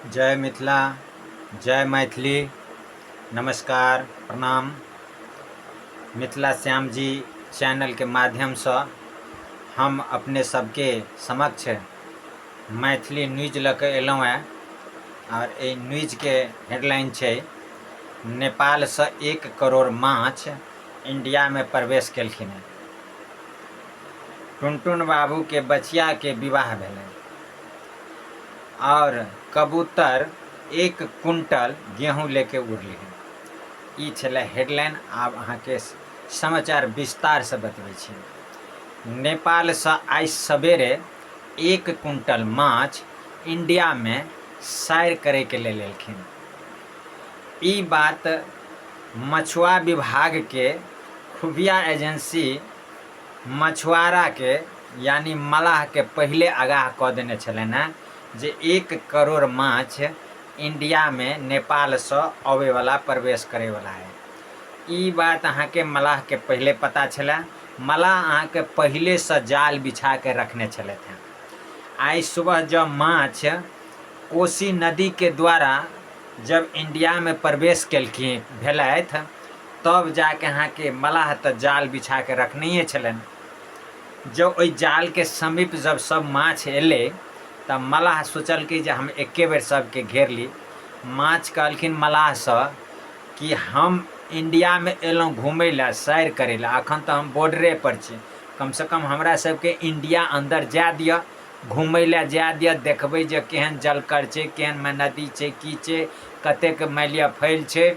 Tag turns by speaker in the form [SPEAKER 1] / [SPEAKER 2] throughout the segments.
[SPEAKER 1] जय मिथिला, जय मैथिली, नमस्कार, प्रणाम। मिथिला श्याम जी चैनल के माध्यम से हम अपने सबके समक्ष मैथिली न्यूज लऽ कऽ अयलहुँ हैं और ये न्यूज के हेडलाइन है नेपाल से 1 करोड़ माछ इंडिया में प्रवेश केलखिन हैं। टुनटुन बाबू के बचिया के विवाह भेलै और कबूतर 1 क्विंटल गेहूँ लेके उड़ली हैं। ई छलै हेडलाइन। आब अहाँके समाचार विस्तार से बतबै छी। नेपाल से आइ सवेरे 1 क्विंटल माछ इंडिया में सैर करे के लेल एलखिन। ई बात मछुआ विभाग के खुफिया एजेंसी मछुआरा के यानी मलाह के पहले आगाह कऽ देने छलनि हैं जे 1 करोड़ माछ इंडिया में नेपाल से आवे वाला प्रवेश करे वाला है। ई बात अहाँ के मलाह के पहले पता छलै। मलाह अहाँ के पहले से जाल बिछा के रखने छलथि हैं। आज सुबह जब माछ कोसी नदी के द्वारा जब इंडिया में प्रवेश केलखिन भेलथि तब जाके अहाँ के मलाह तो जाल बिछा के रखने छलनि। जब ओइ जाल के समीप जब सब माछ एले तब मलाह सोचल कि जे हम एके बेर सबके घेर ली। माछ कहलखिन मलाह से कि हम इंडिया में एलहुँ घूमय ला, सैर करे ला, अखन तो हम बॉर्डरे पर छी, कम से कम हमरा सबके इंडिया अंदर जा दिया, घूमय ला जा दिया, देखबै जे केहन जलकर छै, केहन में नदी छै, की छै, कतेक मानि लिअ फैल छै।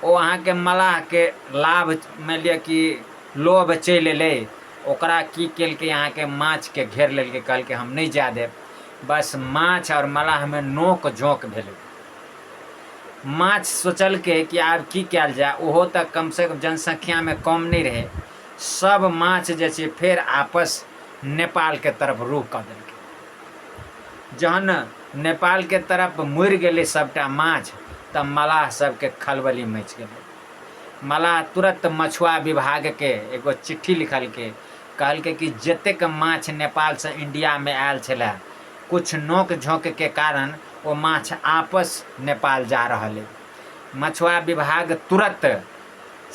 [SPEAKER 1] ओ अहाँ के मलाह के लाभ मानि लिअ कि लोभ चलि एलै, ओकरा की केलकै अहाँ के माछ के घेर लेलकै, कहलकै हम नहीं जा देब। बस माछ और मलाह में नोक झोंक भेलै। माछ सोचलकै कि आब की कयल जाए, ओहो तक कम से कम जनसंख्या में कम नहीं रहे। सब माछ जे छै फेर आपस नेपाल के तरफ रुख कऽ देलकै। जहन नेपाल के तरफ मुड़ि गेलै सबटा माछ तब मलाह सबके खलबली मचि गेलै। मलाह तुरंत मछुआ विभाग के एगो चिट्ठी लिखलकै, कहलकै कि जतेक माछ नेपाल से इंडिया में आयल छलै कुछ नोक झोंक के कारण वो माछ आपस नेपाल जा रहल है। मछुआ विभाग तुरंत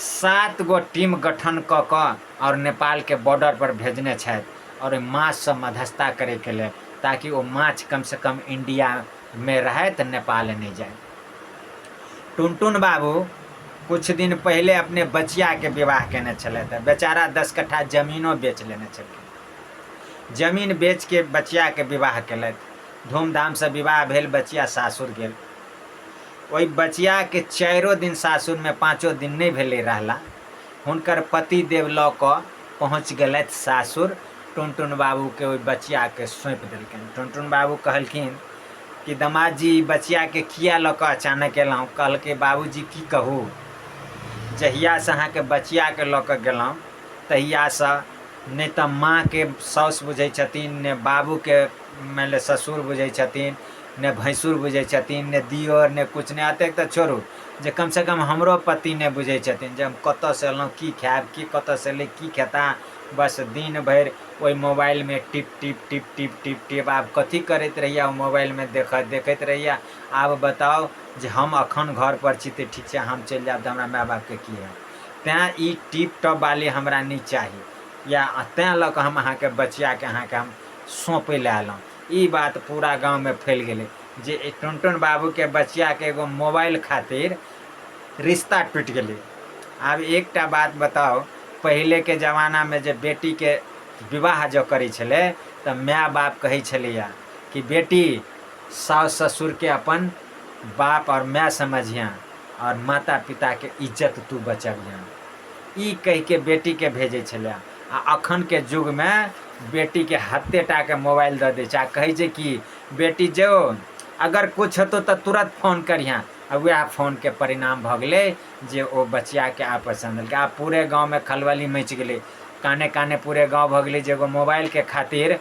[SPEAKER 1] 7 गो टीम गठन कऽ कऽ और नेपाल के बॉर्डर पर भेजने छथि और माछ से मध्यस्थता करे के लिए, ताकि वो माछ कम से कम इंडिया में रहे तो नेपाल नहीं जाए। टुनटुन बाबू कुछ दिन पहले अपने बचिया के विवाह केने छले थे। बेचारा 10 कट्ठा जमीनो बेच लेने छलखिन। जमीन बेच के बचिया के विवाह केलथि। धूमधाम से विवाह भेल, बचिया सासुर गेल। ओहि बचिया के 4 दिन सासुर में 5 दिन नहीं भेले रहला। हुनकर पति देव लऽ कऽ पहुँच गेलथि सासुर। टुनटुन बाबू के ओहि बचिया के सौंप देलखिन। टुनटुन बाबू कहलखिन कि दामाद जी बचिया के किया लऽ कऽ अचानक एलहुँ। कहलकै बाबूजी की कहू, जहिया से अहाँ के बचिया के लऽ कऽ गेलहुँ तहिया से नहीं तो माँ के साउस बुझै छथिन, ने बाबू के मानि लिअ ससुर बुझै छथिन, ने भैंसुर बुझै छथिन, ने दियोर, ने कुछ ने, एतेक तऽ छोड़ू जे कम से कम हमरो पति ने बुझै छथिन जे हम कतऽ से एलहुँ, की खायब, की कतऽ से एलै, की खेता। बस दिन भरि ओहि मोबाइल में tip tip tip tip tip tip आब कथी करैत रहिए मोबाइल में देखैत रहिए। आब बताओ जे हम अखन घर पर छी तऽ ठीक छै, हम चलि जायब तऽ हमरा माय बाप के की है। तैं ई टिप टॉप वाली हमरा नहीं चाहिए, या तैं लऽ कऽ हम अहाँ के बचिया के अहाँ के हम सौंपै लए एलहुँ। ई बात पूरा गांव में फैल गेलै जे टुनटुन बाबू के बचिया के एगो मोबाइल खातिर रिश्ता टूट गेलै। आब एकटा बात बताओ, पहले के जमाना में जे बेटी के विवाह जो करै छलै तऽ माय बाप कहै छलैया कि बेटी सास ससुर के अपन बाप और माय समझिया और माता पिता के इज्जत तू बचबिया, ई कह के बेटी के भेजे छलै। आ अखन के युग में बेटी के हत्ते टा के मोबाइल दऽ दै छै आ कहै छै कि बेटी जो अगर कुछ हेतौ तऽ तुरंत फोन करिहा। आ वएह फोन के परिणाम भऽ गेलै जे ओ बचिया के आपस देलकै। आब पूरे गांव में खलबली मचि गेलै, काने काने पूरे गांव भऽ गेलै जे एगो मोबाइल के खातिर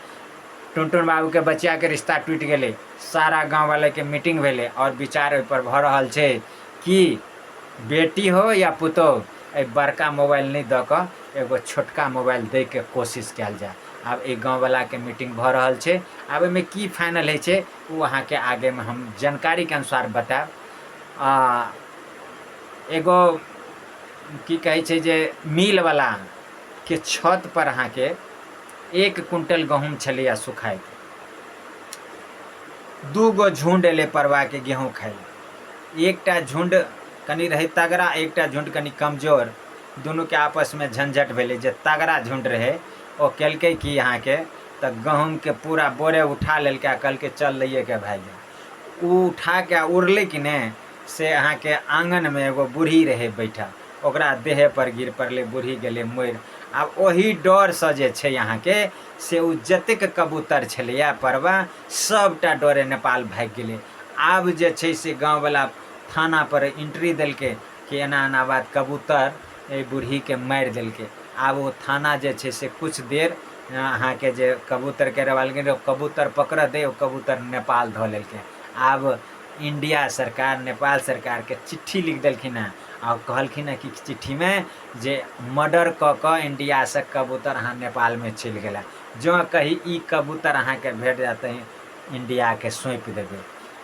[SPEAKER 1] टुनटुन बाबू के बचिया के रिश्ता टूटि गेलै। सारा गांव वाले के मीटिंग भेलै और विचार ओहि पर भऽ रहल छै कि बेटी हो या पुतोह, बड़का मोबाइल नहीं दऽ कऽ एगो छोटका मोबाइल दै के कोशिश कयल जाए। आब एक गाँववला के मीटिंग भऽ रहल छै। आब एहिमे की फाइनल होइ छै ओ अहाँके आगेमे हम जानकारीके अनुसार बताएब। एगो की कहै छै जे मिलवला के छत पर अहाँके 1 क्विंटल गहूँम छलैया सुखाइत। 2 गो झुंड एलै परवाके गेहूँ खाइ लए। एकटा झुंड कनि रहै तगड़ा, एकटा झुंड कनि कमजोर। दुनूके आपसमे झंझट भेलै। जे तगड़ा झुंड रहै ओ केलकै कि अहाँके तऽ गहूँमके पूरा बोरे उठा लेलकै आ कहलकै चल लैए के भागि। ओ उठा के उड़लै कि नहि से अहाँके आँगनमे एगो बूढ़ी रहै बैठल, ओकरा देहे पर गिर पड़लै, बूढ़ी गेलै मरि। आब ओही डरसँ जे छै अहाँके से ओ जतेक कबूतर छलैया परवा सबटा डरे नेपाल भागि गेलै। आब जे छै से गाँववला थाना पर एंट्री देलकै कि एना एना बात, कबूतर एहि बूढ़ीके मारि देलकै। आब ओ थाना जे छै से किछु देर अहाँके जे कबूतरके रवालकै ओ कबूतर पकड़ दे, ओ कबूतर नेपाल धऽ लेलकै। आब इंडिया सरकार नेपाल सरकारके चिट्ठी लिख देलखिन हेँ आ कहलखिन हेँ कि चिट्ठीमे जे मर्डर कऽ कऽ इंडियासँ कबूतर अहाँ नेपालमे चलि गेला। जँ कही ई कबूतर अहाँके भेट जाते इंडियाके सौंपि देबै।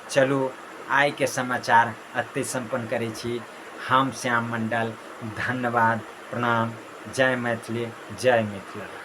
[SPEAKER 1] चलू आइके समाचार एतहि सम्पन्न करै छी। हम श्याम मंडल, धन्यवाद, प्रणाम, जय मैथिली, जय मिथिला।